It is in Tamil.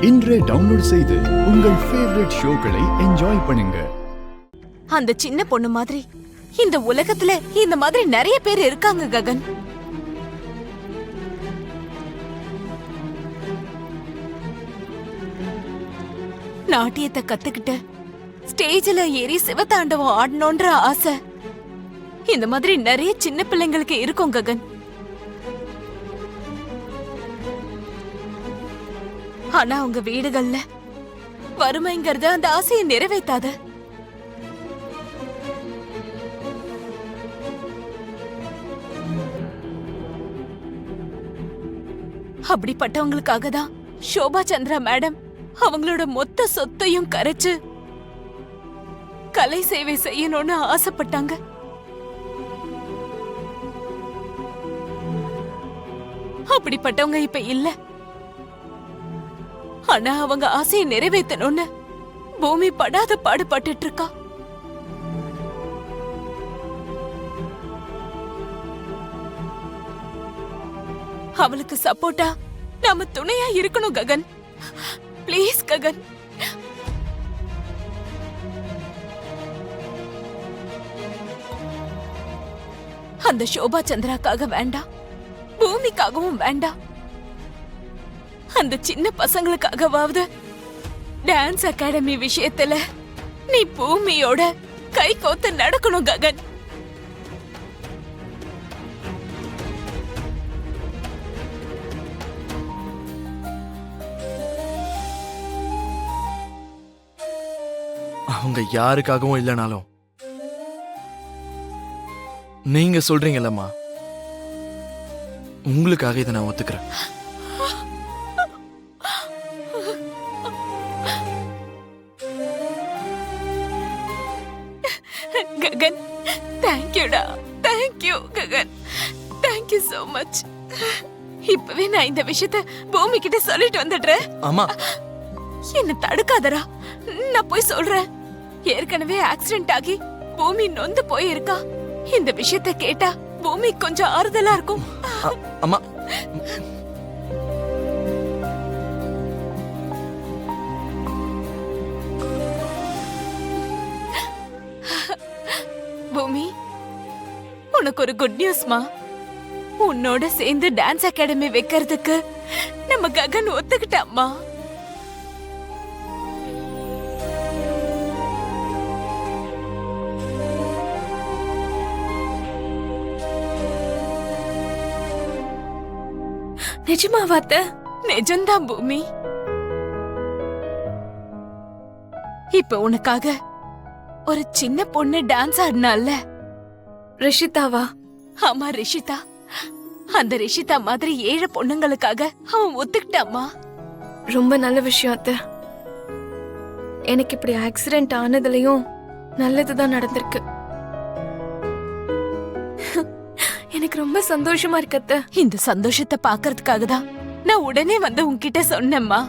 இன்றே டவுன்லோட் செய்து உங்கள் ஃபேவரட் ஷோக்களை என்ஜாய் பண்ணுங்க. அந்த சின்ன பொண்ணு மாதிரி இந்த உலகத்துல இந்த மாதிரி நிறைய பேர் இருக்காங்க ககன். நாட்டியத்தை கத்துக்கிட்டு ஸ்டேஜ்ல ஏறி சிவதாண்டவம் ஆடணும்ன்ற ஆசை இந்த மாதிரி நிறைய சின்ன பிள்ளைங்களுக்கு இருக்கும் ககன். ஆனா அவங்க வீடுகள்ல வறுமைங்கிறது அந்த ஆசையை நிறைவேற்றாத. அப்படிப்பட்டவங்களுக்காக தான் ஷோபா சந்திரா மேடம் அவங்களோட மொத்த சொத்தையும் கரைச்சு கலை சேவை செய்யணும்னு ஆசைப்பட்டாங்க. அப்படிப்பட்டவங்க இப்ப இல்ல. ஆனா அவங்க ஆசையை நிறைவேற்றணும்னு பூமி படாத பாடுபட்டு இருக்கா. அவளுக்கு சப்போர்ட்டா நாம துணையா இருக்கணும் ககன். ப்ளீஸ் ககன். அந்த ஷோபா சந்திராக்காக வேண்டாம், பூமிக்காகவும் வேண்டாம், அந்த சின்ன பசங்களுக்காகவாவது டான்ஸ் அகாடமி விஷயத்துல நீ பூமியோட கை கோத்து நடக்கணும் ககன். அவங்க யாருக்காகவும் இல்லைனாலும் நீங்க சொல்றீங்கல்லம்மா, உங்களுக்காக இதை நான் ஒத்துக்கிறேன். ககன், தேங்க்யூடா. Thank you Gagan, thank you so much. இப்பவே நான் இந்த விஷயத்த பூமி கிட்ட சொல்லிட்டு வந்துடுறேன். அம்மா, என்ன தடுக்காதரா, நான் போய் சொல்றேன். ஏற்கனவே ஆக்சிடென்ட் ஆகி பூமி நொந்து போயிருக்கா. இந்த விஷயத்த கேட்டா பூமி கொஞ்சம் ஆறுதலா இருக்கும். அம்மா, பூமி, உனக்கு ஒரு குட் நியூஸ்மா. உன்னோட சேர்ந்து டான்ஸ் அகாடமி வைக்கிறதுக்கு நம்ம ககன் ஒத்துக்கிட்டாம்மா. நிஜமாவாத்த? நிஜம்தான் பூமி. இப்ப உனக்காக ஒரு சின்ன பொண்ணு டான்ஸ் ஆடினால, ரிஷிதாவா? ஆமா ரிஷிதா. அந்த ரிஷிதா மாதிரி 7 பொண்ணுங்களுக்காக அவன் ஒத்துக்கிட்டாமா. ரொம்ப நல்ல விஷயம் அத்தை. எனக்கு இப்படி ஆக்சிடென்ட் ஆனதுலயும் நல்லதுதான் நடந்திருக்கு. எனக்கு ரொம்ப சந்தோஷமா இருக்கு அத்தை. இந்த சந்தோஷத்தை பாக்குறதுக்காக தான் நான் உடனே வந்து உன்கிட்ட சொன்னேம்மா.